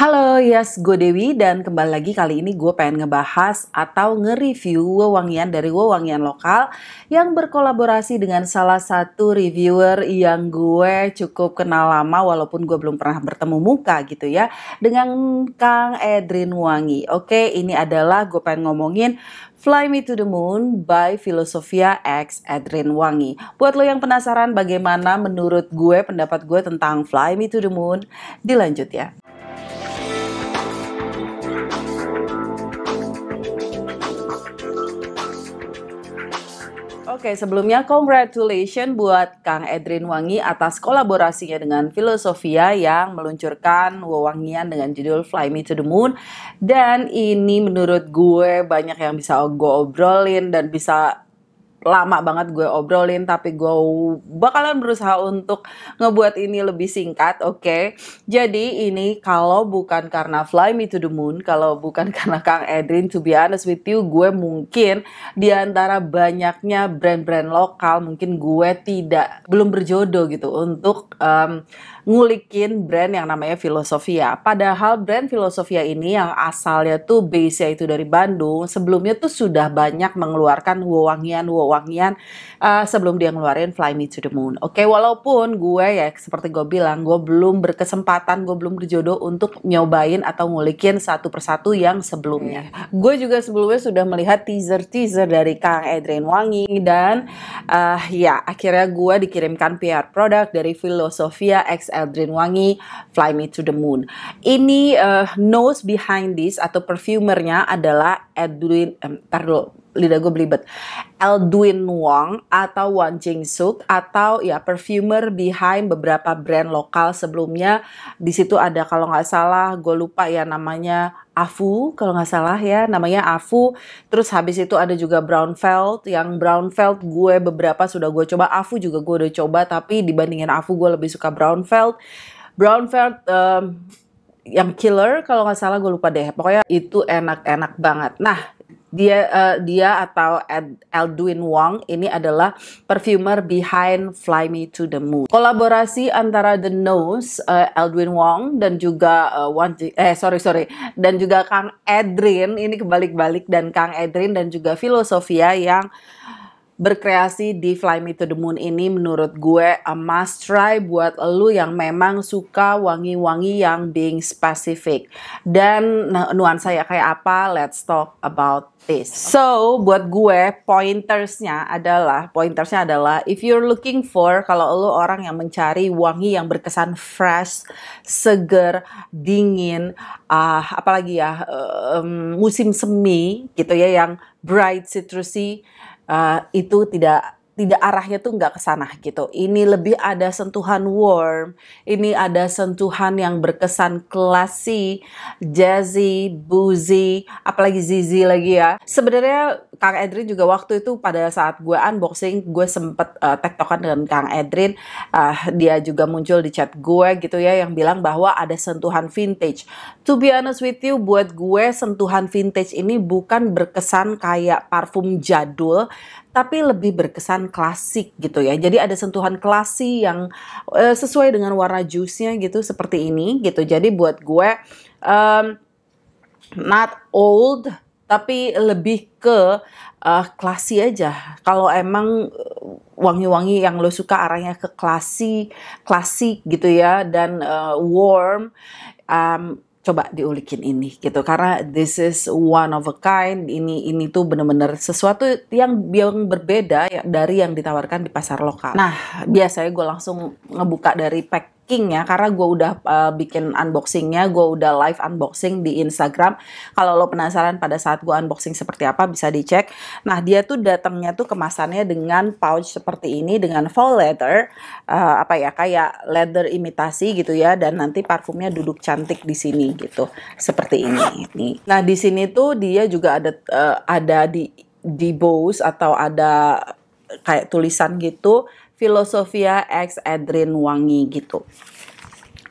Halo, yes, gue Dewi dan kembali lagi kali ini gue pengen ngebahas atau nge-review wewangian dari wewangian lokal yang berkolaborasi dengan salah satu reviewer yang gue cukup kenal lama walaupun gue belum pernah bertemu muka gitu ya, dengan Kang Edrin Wangi. Oke, ini adalah gue pengen ngomongin Fly Me to the Moon by Philosophia X Edrin Wangi. Buat lo yang penasaran bagaimana menurut gue, pendapat gue tentang Fly Me to the Moon, dilanjut ya. Oke, sebelumnya congratulations buat Kang Edrin Wangi atas kolaborasinya dengan Philosophia yang meluncurkan wewangian dengan judul Fly Me to the Moon. Dan ini menurut gue banyak yang bisa gue obrolin dan bisa lama banget gue obrolin, tapi gue bakalan berusaha untuk ngebuat ini lebih singkat, oke? Jadi ini kalau bukan karena Fly Me to the Moon, kalau bukan karena Kang Edrin, to be honest with you, gue mungkin di antara banyaknya brand-brand lokal, mungkin gue belum berjodoh gitu untuk ngulikin brand yang namanya Philosophia. Padahal brand Philosophia ini yang asalnya tuh base-nya itu dari Bandung, sebelumnya tuh sudah banyak mengeluarkan wewangian sebelum dia ngeluarin Fly Me to the Moon. Oke, walaupun gue ya seperti gue bilang, gue belum berkesempatan, gue belum berjodoh untuk nyobain atau ngulikin satu persatu yang sebelumnya. Gue juga sebelumnya sudah melihat teaser-teaser dari Kang Edrin Wangi dan ya akhirnya gue dikirimkan PR produk dari Philosophia X Edrin Wangi Fly Me to the Moon. Ini nose behind this atau perfumernya adalah lidah gue belibet, Edwin Wong atau Wan Jing Suk, atau ya perfumer behind beberapa brand lokal sebelumnya. Di situ ada kalau nggak salah, gue lupa ya namanya Afu, kalau nggak salah ya namanya Afu. Terus habis itu ada juga Braunfeld, yang Braunfeld gue beberapa sudah gue coba, Afu juga gue udah coba, tapi dibandingin Afu gue lebih suka Braunfeld. Yang Killer kalau nggak salah, gue lupa deh, pokoknya itu enak-enak banget. Nah, dia atau Edwin Wong ini adalah perfumer behind Fly Me to the Moon. Kolaborasi antara The Nose, Edwin Wong dan juga dan juga Kang Edrin, ini kebalik-balik, dan Kang Edrin dan juga Philosophia yang berkreasi di Fly Me to the Moon ini menurut gue a must try buat lu yang memang suka wangi-wangi yang being specific. Dan nuansa ya kayak apa, let's talk about this. So buat gue pointersnya adalah if you're looking for, kalau lu orang yang mencari wangi yang berkesan fresh, seger, dingin, apalagi ya musim semi gitu ya, yang bright citrusy, itu tidak arahnya tuh nggak ke sana gitu. Ini lebih ada sentuhan warm, ini ada sentuhan yang berkesan classy, jazzy, boozy, apalagi zizi lagi ya. Sebenarnya Kang Edrin juga waktu itu pada saat gue unboxing, gue sempet tektokan dengan Kang Edrin, dia juga muncul di chat gue gitu ya, yang bilang bahwa ada sentuhan vintage. To be honest with you, buat gue sentuhan vintage ini bukan berkesan kayak parfum jadul, tapi lebih berkesan klasik gitu ya. Jadi ada sentuhan klasik yang sesuai dengan warna jusnya gitu, seperti ini gitu. Jadi buat gue not old, tapi lebih ke classy aja. Kalau emang wangi-wangi yang lo suka arahnya ke klasik gitu ya, dan warm, coba diulikin ini gitu, karena this is one of a kind. Ini tuh bener-bener sesuatu yang berbeda ya dari yang ditawarkan di pasar lokal. Nah, biasanya gue langsung ngebuka dari packingnya, karena gue udah bikin unboxingnya, gue udah live unboxing di Instagram. Kalau lo penasaran pada saat gue unboxing seperti apa, bisa dicek. Nah, dia tuh datangnya tuh kemasannya dengan pouch seperti ini, dengan faux leather, kayak leather imitasi gitu ya, dan nanti parfumnya duduk cantik di sini gitu, seperti ini. Nih. Nah, di sini tuh dia juga ada di bows atau ada kayak tulisan gitu, Philosophia X Edrin Wangi gitu.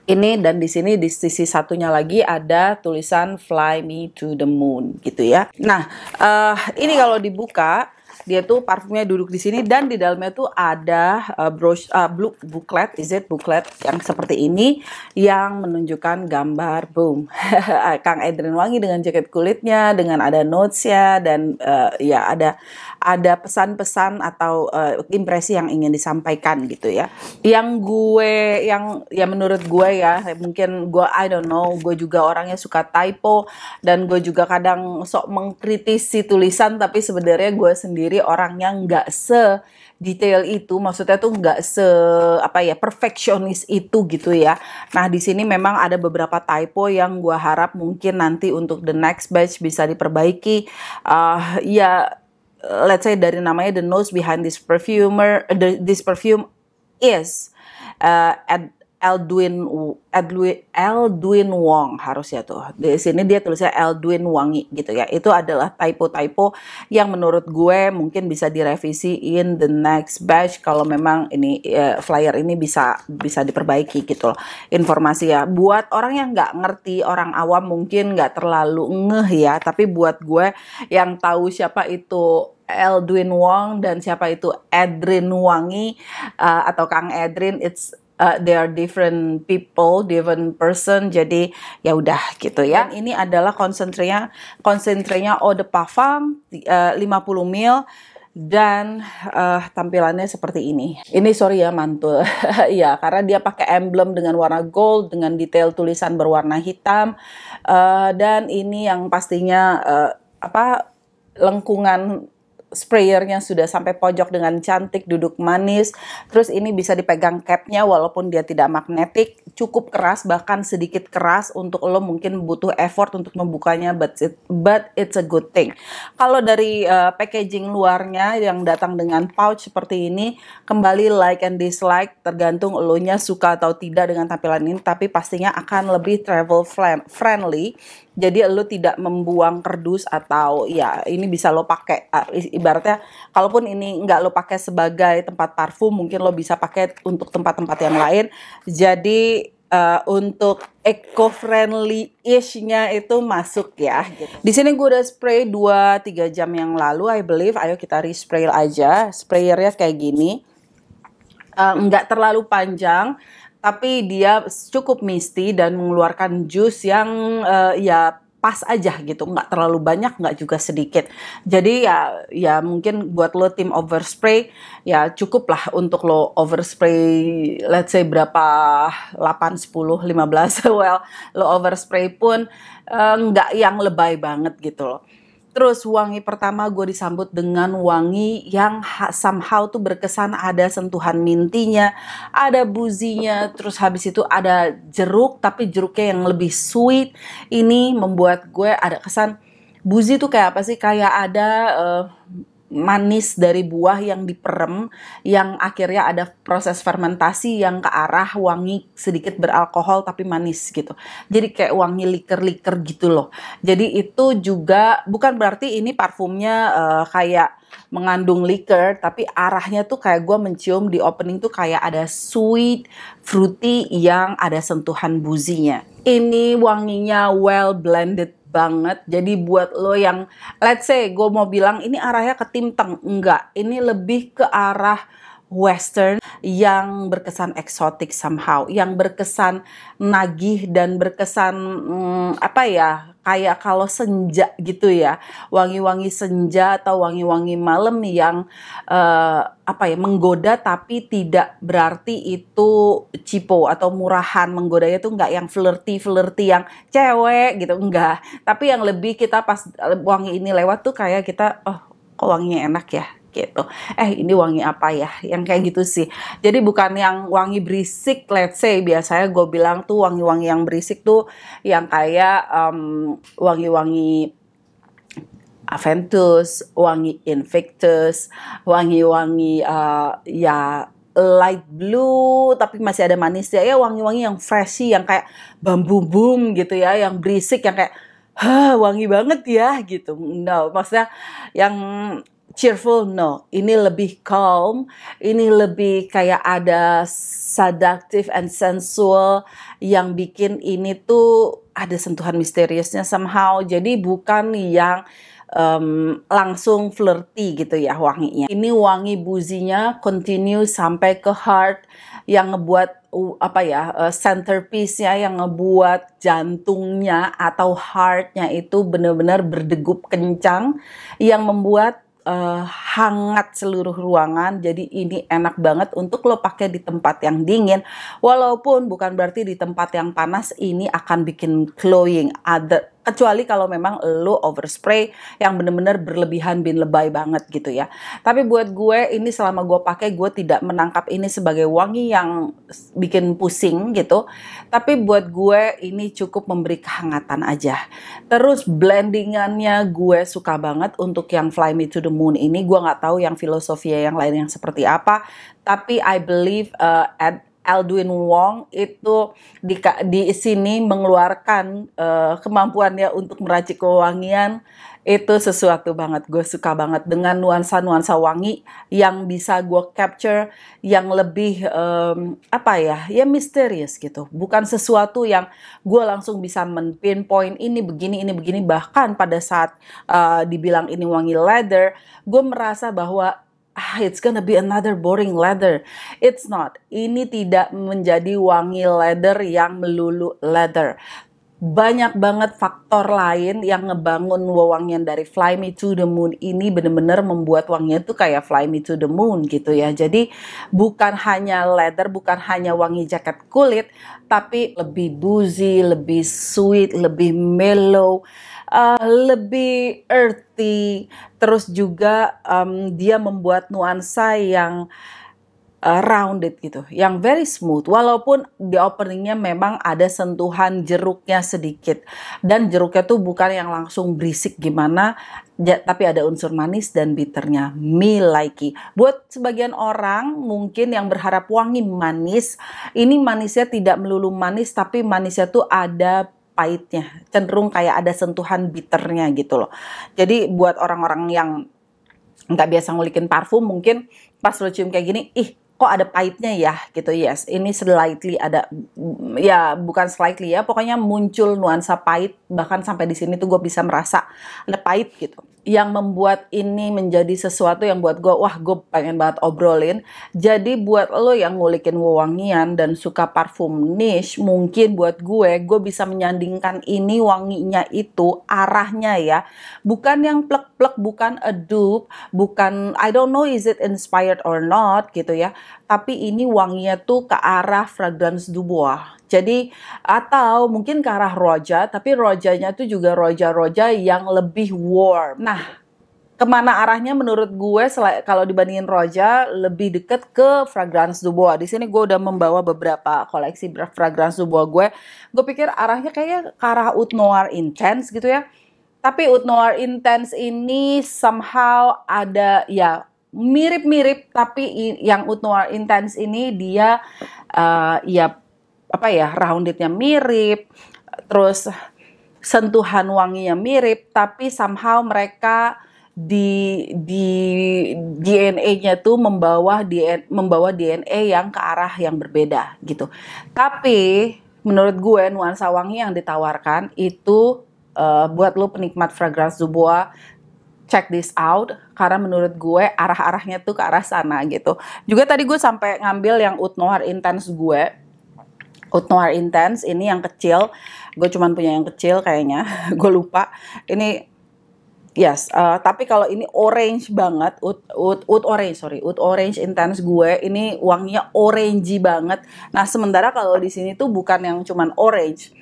Ini, dan di sini di sisi satunya lagi ada tulisan Fly Me to the Moon gitu ya. Nah, ini kalau dibuka Dia tuh parfumnya duduk di sini dan di dalamnya tuh ada blue booklet, booklet yang seperti ini yang menunjukkan gambar boom Kang Adrian Wangi dengan jaket kulitnya, dengan ada notes-nya dan ya ada pesan-pesan atau impresi yang ingin disampaikan gitu ya. Yang menurut gue ya, mungkin gue I don't know, gue juga orangnya suka typo dan gue juga kadang sok mengkritisi tulisan, tapi sebenarnya gue sendiri orang yang nggak detail itu, maksudnya tuh nggak perfeksionis itu gitu ya. Nah di sini memang ada beberapa typo yang gue harap mungkin nanti untuk the next batch bisa diperbaiki. Let's say dari namanya the nose behind this perfume is Eldwin Wong, harusnya tuh di sini dia tulisnya Eldwin Wangi gitu ya. Itu adalah typo yang menurut gue mungkin bisa direvisi in the next batch kalau memang ini flyer ini bisa diperbaiki gitu loh. Informasi ya buat orang yang nggak ngerti, orang awam mungkin nggak terlalu ngeh ya, tapi buat gue yang tahu siapa itu Eldwin Wong dan siapa itu Adrian Wangi atau Kang Adrian, they are different people, different person. Jadi ya udah gitu ya. Dan ini adalah konsentrenya eau de parfum 50 ml dan tampilannya seperti ini. Ini sorry ya mantul. Ya, karena dia pakai emblem dengan warna gold dengan detail tulisan berwarna hitam. Dan ini yang pastinya lengkungan sprayernya sudah sampai pojok dengan cantik, duduk manis. Terus ini bisa dipegang capnya walaupun dia tidak magnetik, cukup keras, bahkan sedikit keras untuk lo mungkin butuh effort untuk membukanya, but it's a good thing. Kalau dari packaging luarnya yang datang dengan pouch seperti ini, kembali like and dislike tergantung lo nya suka atau tidak dengan tampilan ini, tapi pastinya akan lebih travel friendly. Jadi lo tidak membuang kardus atau ya ini bisa lo pakai ibaratnya kalaupun ini nggak lo pakai sebagai tempat parfum, mungkin lo bisa pakai untuk tempat-tempat yang lain. Jadi untuk eco-friendly-ish-nya itu masuk ya. Gitu. Di sini gue udah spray 2-3 jam yang lalu, I believe. Ayo kita respray aja. Sprayernya kayak gini. Nggak terlalu panjang, tapi dia cukup misty dan mengeluarkan jus yang ya pas aja gitu, nggak terlalu banyak, nggak juga sedikit. Jadi ya mungkin buat lo tim overspray ya cukup lah untuk lo overspray, let's say berapa 8, 10, 15 well lo overspray pun nggak yang lebay banget gitu loh. Terus wangi pertama gue disambut dengan wangi yang somehow tuh berkesan ada sentuhan mintinya, ada buzinya, terus habis itu ada jeruk tapi jeruknya yang lebih sweet. Ini membuat gue ada kesan buzi tuh kayak apa sih? Kayak ada manis dari buah yang diperem, yang akhirnya ada proses fermentasi yang ke arah wangi sedikit beralkohol tapi manis gitu. Jadi kayak wangi liker-liker gitu loh. Jadi itu juga bukan berarti ini parfumnya kayak mengandung liker, tapi arahnya tuh kayak gue mencium di opening tuh kayak ada sweet, fruity yang ada sentuhan buzinya. Ini wanginya well blended banget. Jadi buat lo yang let's say gue mau bilang ini arahnya ke Timteng, enggak, ini lebih ke arah western yang berkesan eksotik somehow, yang berkesan nagih dan berkesan kayak kalau senja gitu ya, wangi-wangi senja atau wangi-wangi malam yang menggoda tapi tidak berarti itu cipo atau murahan. Menggodanya tuh nggak yang flirty yang cewek gitu, enggak, tapi yang lebih kita pas wangi ini lewat tuh kayak kita kok wanginya enak ya gitu. Ini wangi apa ya? Yang kayak gitu sih. Jadi bukan yang wangi berisik, let's say. Biasanya gue bilang tuh wangi-wangi yang berisik tuh yang kayak wangi-wangi Aventus, wangi Invictus, wangi-wangi light blue tapi masih ada manisnya ya, wangi-wangi yang freshy, yang kayak bambu boom gitu ya, yang berisik, yang kayak wangi banget ya gitu. No, maksudnya yang cheerful, no. Ini lebih calm, ini lebih kayak ada seductive and sensual yang bikin ini tuh ada sentuhan misteriusnya somehow. Jadi bukan yang langsung flirty gitu ya wanginya. Ini wangi buzinya continue sampai ke heart, yang ngebuat centerpiece-nya, yang ngebuat jantungnya atau heart-nya itu benar-benar berdegup kencang, yang membuat hangat seluruh ruangan. Jadi ini enak banget untuk lo pakai di tempat yang dingin, walaupun bukan berarti di tempat yang panas ini akan bikin glowing, kecuali kalau memang lo overspray yang bener-bener berlebihan, bin lebay banget gitu ya. Tapi buat gue ini, selama gue pakai, gue tidak menangkap ini sebagai wangi yang bikin pusing gitu. Tapi buat gue ini cukup memberi kehangatan aja. Terus blendingannya gue suka banget untuk yang Fly Me to the Moon ini. Gue nggak tahu yang Philosophiya yang lain yang seperti apa, tapi I believe Aldwin Wong itu di sini mengeluarkan kemampuannya untuk meracik wewangian. Itu sesuatu banget, gue suka banget dengan nuansa-nuansa wangi yang bisa gue capture, yang lebih ya misterius gitu. Bukan sesuatu yang gue langsung bisa pinpoint ini begini. Bahkan pada saat dibilang ini wangi leather, gue merasa bahwa it's gonna be another boring leather. It's not. Ini tidak menjadi wangi leather yang melulu leather. Banyak banget faktor lain yang ngebangun wewangian dari Fly Me to the Moon ini bener-bener membuat wanginya tuh kayak Fly Me to the Moon gitu ya. Jadi bukan hanya leather, bukan hanya wangi jaket kulit, tapi lebih boozy, lebih sweet, lebih mellow, lebih earthy. Terus juga dia membuat nuansa yang rounded gitu, yang very smooth, walaupun di openingnya memang ada sentuhan jeruknya sedikit, dan jeruknya tuh bukan yang langsung berisik gimana, tapi ada unsur manis dan bitternya. Me like it. Buat sebagian orang mungkin yang berharap wangi manis, ini manisnya tidak melulu manis, tapi manisnya tuh ada pahitnya, cenderung kayak ada sentuhan bitternya gitu loh. Jadi buat orang-orang yang nggak biasa ngulikin parfum, mungkin pas lo cium kayak gini, ih kok ada pahitnya ya gitu. Yes, ini slightly ada, ya bukan slightly ya, pokoknya muncul nuansa pahit. Bahkan sampai di sini tuh gue bisa merasa ada pahit gitu, yang membuat ini menjadi sesuatu yang buat gue, wah gue pengen banget obrolin. Jadi buat lo yang ngulikin wewangian dan suka parfum niche, mungkin buat gue bisa menyandingkan ini wanginya itu arahnya ya, bukan yang plek-plek, bukan a dupe, bukan I don't know is it inspired or not gitu ya, tapi ini wanginya tuh ke arah fragrance du bois. Jadi atau mungkin ke arah roja, tapi rojanya tuh juga roja-roja yang lebih warm. Nah, kemana arahnya menurut gue kalau dibandingin roja lebih deket ke fragrance du bois. Di sini gue udah membawa beberapa koleksi fragrance du bois gue. Gue pikir arahnya kayaknya ke arah Oud Noir Intense gitu ya. Tapi Oud Noir Intense ini somehow ada ya mirip-mirip, tapi yang Oud Noir Intense ini dia roundednya mirip, terus sentuhan wanginya mirip, tapi somehow mereka di DNA-nya tuh membawa DNA yang ke arah yang berbeda gitu. Tapi menurut gue nuansa wangi yang ditawarkan itu buat lo penikmat fragrance du bois, check this out, karena menurut gue arah-arahnya tuh ke arah sana gitu. Juga tadi gue sampai ngambil yang Oud Noir Intense gue. Oud Noir Intense ini yang kecil, gue cuman punya yang kecil kayaknya, gue lupa. Ini yes, tapi kalau ini orange banget, Oud Orange Intense gue ini wanginya orangey banget. Nah sementara kalau di sini tuh bukan yang cuman orange.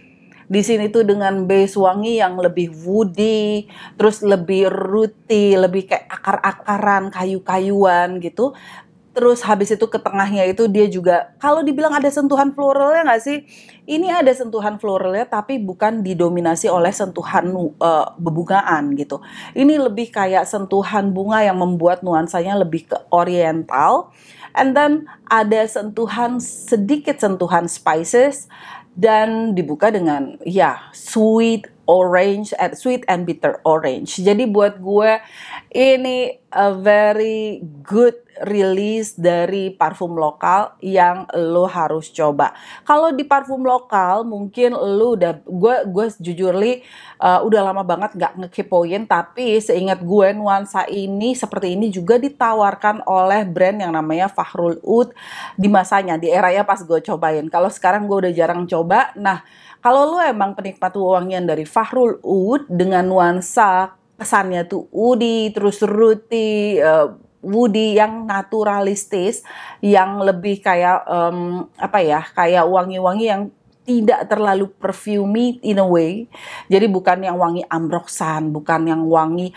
Di sini tuh dengan base wangi yang lebih woody, terus lebih rooty, lebih kayak akar-akaran, kayu-kayuan gitu. Terus habis itu ke tengahnya itu dia juga, kalau dibilang ada sentuhan floralnya nggak sih? Ini ada sentuhan floralnya tapi bukan didominasi oleh sentuhan bebungaan gitu. Ini lebih kayak sentuhan bunga yang membuat nuansanya lebih ke oriental. And then ada sedikit sentuhan spices. Dan dibuka dengan sweet and bitter orange. Jadi buat gue ini a very good rilis dari parfum lokal yang lo harus coba. Kalau di parfum lokal mungkin lo udah, gue jujur li udah lama banget nggak ngekepoin, tapi seingat gue nuansa ini seperti ini juga ditawarkan oleh brand yang namanya Fakhrul Oud di masanya, di eranya pas gue cobain. Kalau sekarang gue udah jarang coba. Nah, kalau lo emang penikmat wewangian dari Fakhrul Oud dengan nuansa kesannya tuh woody, terus fruity, woody yang naturalistis, yang lebih kayak apa ya, kayak wangi-wangi yang tidak terlalu perfumey in a way. Jadi bukan yang wangi ambroksan, bukan yang wangi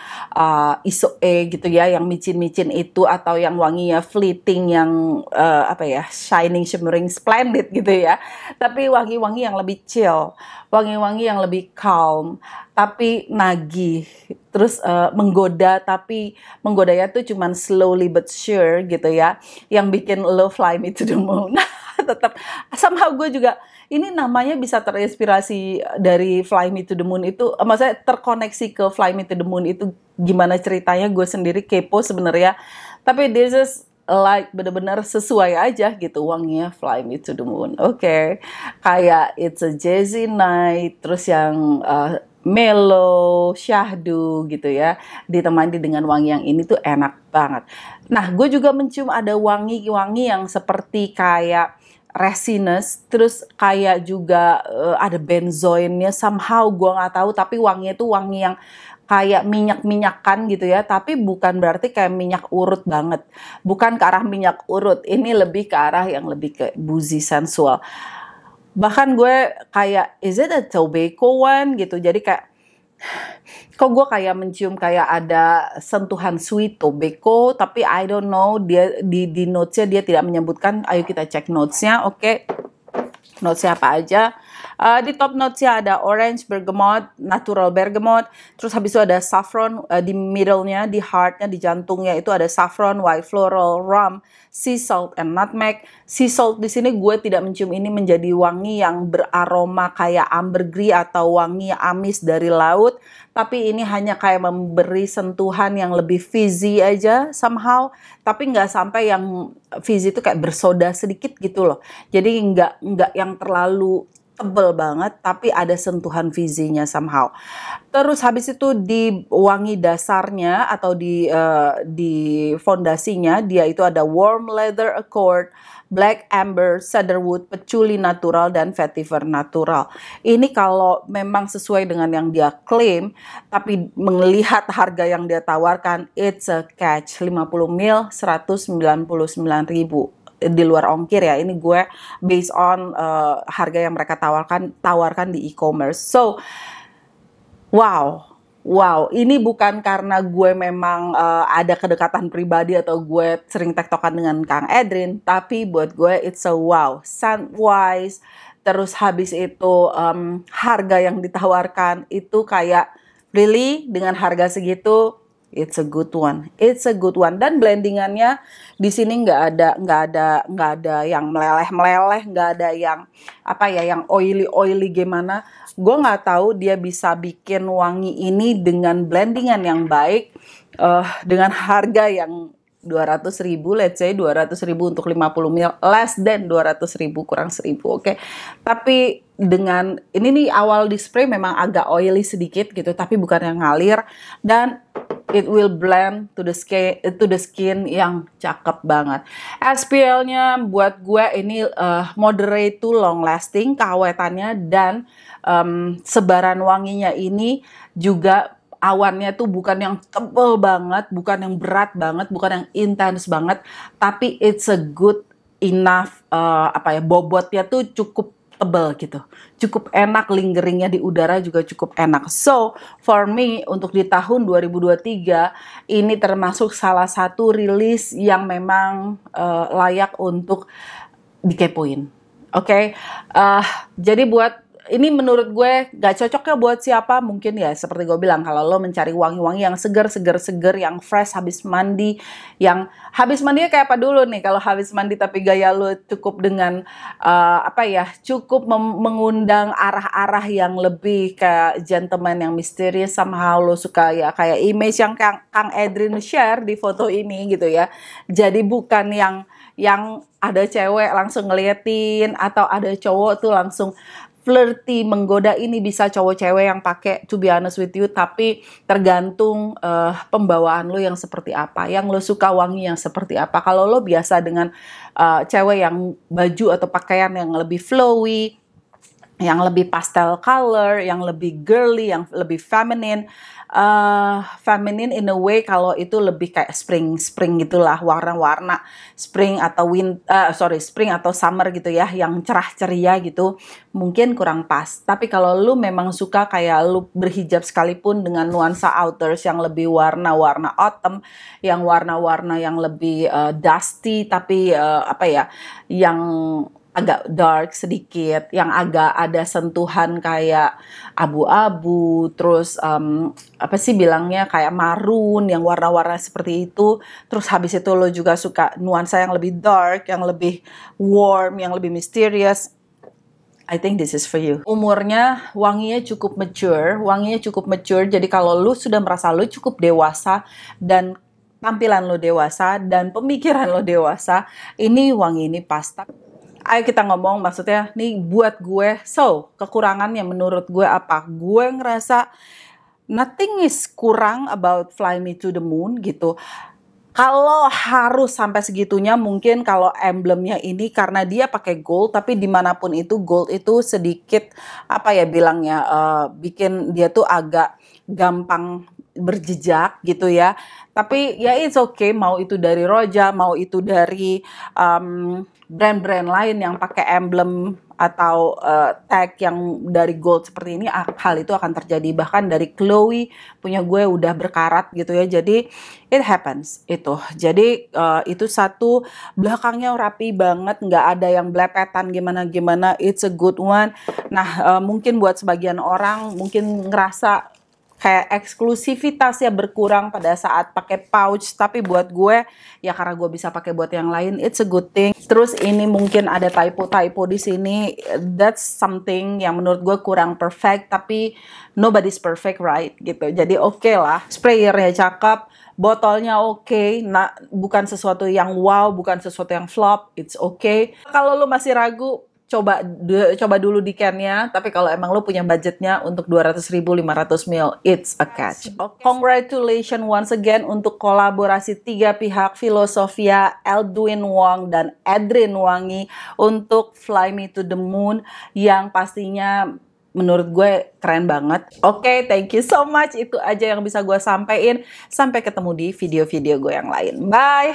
isoe gitu ya, yang micin-micin itu, atau yang wanginya fleeting, yang apa ya, shining, shimmering, splendid gitu ya. Tapi wangi-wangi yang lebih chill, wangi-wangi yang lebih calm, tapi nagih, terus menggoda, tapi menggodanya tuh cuman slowly but sure gitu ya, yang bikin lo fly me to the moon. Tetap somehow gue juga, ini namanya bisa terinspirasi dari Fly Me to the Moon itu, maksudnya terkoneksi ke Fly Me to the Moon itu gimana ceritanya, gue sendiri kepo sebenarnya, tapi this is like bener-bener sesuai aja gitu wanginya Fly Me to the Moon. Oke. Kayak It's a Jazzy Night, terus yang mellow, syahdu gitu ya, ditemani dengan wangi yang ini tuh enak banget. Nah, gue juga mencium ada wangi-wangi yang seperti kayak resinous, terus kayak juga ada benzoinnya, somehow gue nggak tahu, tapi wanginya tuh wangi yang kayak minyak-minyakan gitu ya, tapi bukan berarti kayak minyak urut banget, bukan ke arah minyak urut, ini lebih ke arah yang lebih ke boozy sensual. Bahkan gue kayak, is it a tobacco one gitu, jadi kayak kok gue kayak mencium kayak ada sentuhan sweet tobacco, tapi I don't know, dia di notesnya dia tidak menyebutkan. Ayo kita cek notesnya. Oke. Notesnya apa aja? Di top notesnya ada orange, bergamot, natural bergamot, terus habis itu ada saffron, di middle-nya, di heart-nya, di jantungnya itu ada saffron, white floral, rum, sea salt, and nutmeg. Sea salt di sini gue tidak mencium ini menjadi wangi yang beraroma kayak ambergris atau wangi amis dari laut, tapi ini hanya kayak memberi sentuhan yang lebih fizzy aja somehow, tapi nggak sampai yang fizzy itu kayak bersoda sedikit gitu loh. Jadi nggak yang terlalu tebel banget, tapi ada sentuhan fizzy-nya somehow. Terus habis itu di wangi dasarnya atau di fondasinya, dia itu ada warm leather accord, black amber, cedarwood, patchouli natural, dan vetiver natural. Ini kalau memang sesuai dengan yang dia klaim, tapi melihat harga yang dia tawarkan, it's a catch. 50 ml 199.000 di luar ongkir ya. Ini gue based on harga yang mereka tawarkan di e-commerce. So, wow, ini bukan karena gue memang ada kedekatan pribadi atau gue sering tektokan dengan Kang Edrin, tapi buat gue it's a wow. Scent wise, terus habis itu harga yang ditawarkan itu kayak really dengan harga segitu, it's a good one. It's a good one. Dan blendingannya di sini nggak ada yang meleleh, nggak ada yang apa ya, yang oily gimana. Gue nggak tahu dia bisa bikin wangi ini dengan blendingan yang baik, dengan harga yang 200.000, let's say 200.000 untuk 50 ml, less than 200.000, kurang 1.000, oke. Tapi dengan ini nih awal di spray memang agak oily sedikit gitu, tapi bukan yang ngalir, dan it will blend to the skin yang cakep banget. SPL-nya buat gue ini moderate to long lasting keawetannya, dan sebaran wanginya ini juga awannya tuh bukan yang tebel banget, bukan yang berat banget, bukan yang intens banget, tapi it's a good enough, bobotnya tuh cukup tebel gitu, cukup enak, lingeringnya di udara juga cukup enak. So for me, untuk di tahun 2023 ini termasuk salah satu rilis yang memang layak untuk dikepoin. Oke. Jadi buat ini menurut gue gak cocoknya buat siapa, mungkin ya seperti gue bilang, kalau lo mencari wangi-wangi yang seger, yang fresh habis mandi, yang habis mandinya kayak apa dulu nih, kalau habis mandi tapi gaya lo cukup dengan cukup mengundang arah-arah yang lebih kayak gentleman yang misterius, somehow lo suka ya kayak image yang Kang Edrin share di foto ini gitu ya. Jadi bukan yang ada cewek langsung ngeliatin atau ada cowok tuh langsung flirty, menggoda. Ini bisa cowok cewek yang pakai, to be honest with you, tapi tergantung pembawaan lo yang seperti apa, yang lo suka wangi yang seperti apa. Kalau lo biasa dengan cewek yang baju atau pakaian yang lebih flowy, yang lebih pastel color, yang lebih girly, yang lebih feminine in a way, kalau itu lebih kayak spring gitulah, warna-warna spring atau summer gitu ya, yang cerah ceria gitu, mungkin kurang pas. Tapi kalau lu memang suka kayak lu berhijab sekalipun dengan nuansa outers yang lebih warna-warna autumn, yang warna-warna yang lebih dusty, tapi yang agak dark sedikit, yang agak ada sentuhan kayak abu-abu, terus kayak maroon, yang warna-warna seperti itu. Terus habis itu lo juga suka nuansa yang lebih dark, yang lebih warm, yang lebih mysterious. I think this is for you. Umurnya, wanginya cukup mature, jadi kalau lu sudah merasa lu cukup dewasa dan tampilan lo dewasa dan pemikiran lo dewasa, ini wangi ini pas. Ayo kita ngomong, maksudnya nih buat gue, kekurangannya menurut gue apa? Gue ngerasa nothing is kurang about Fly Me to the Moon gitu. Kalau harus sampai segitunya, mungkin kalau emblemnya ini karena dia pakai gold, tapi dimanapun itu gold itu sedikit bikin dia tuh agak gampang berjejak gitu ya. Tapi ya it's okay, mau itu dari Roja, mau itu dari brand-brand lain yang pakai emblem atau tag yang dari gold seperti ini, hal itu akan terjadi. Bahkan dari Chloe punya gue udah berkarat gitu ya, jadi it happens itu. Jadi itu satu, belakangnya rapi banget, nggak ada yang blepetan gimana-gimana, it's a good one. Nah mungkin buat sebagian orang mungkin ngerasa kayak eksklusivitasnya berkurang pada saat pakai pouch, tapi buat gue ya karena gue bisa pakai buat yang lain, it's a good thing. Terus ini mungkin ada typo di sini, that's something yang menurut gue kurang perfect, tapi nobody's perfect, right gitu. Jadi oke lah, sprayernya cakep, botolnya oke, nah bukan sesuatu yang wow, bukan sesuatu yang flop, it's okay. Kalau lo masih ragu, coba dulu di can-nya, tapi kalau emang lo punya budgetnya untuk 200.000 500 ml, it's a catch. Okay. Congratulations once again untuk kolaborasi 3 pihak, Filosofia, Edwin Wong, dan Edrin Wangi untuk Fly Me to the Moon, yang pastinya menurut gue keren banget. Oke, thank you so much. Itu aja yang bisa gue sampaikan. Sampai ketemu di video-video gue yang lain. Bye!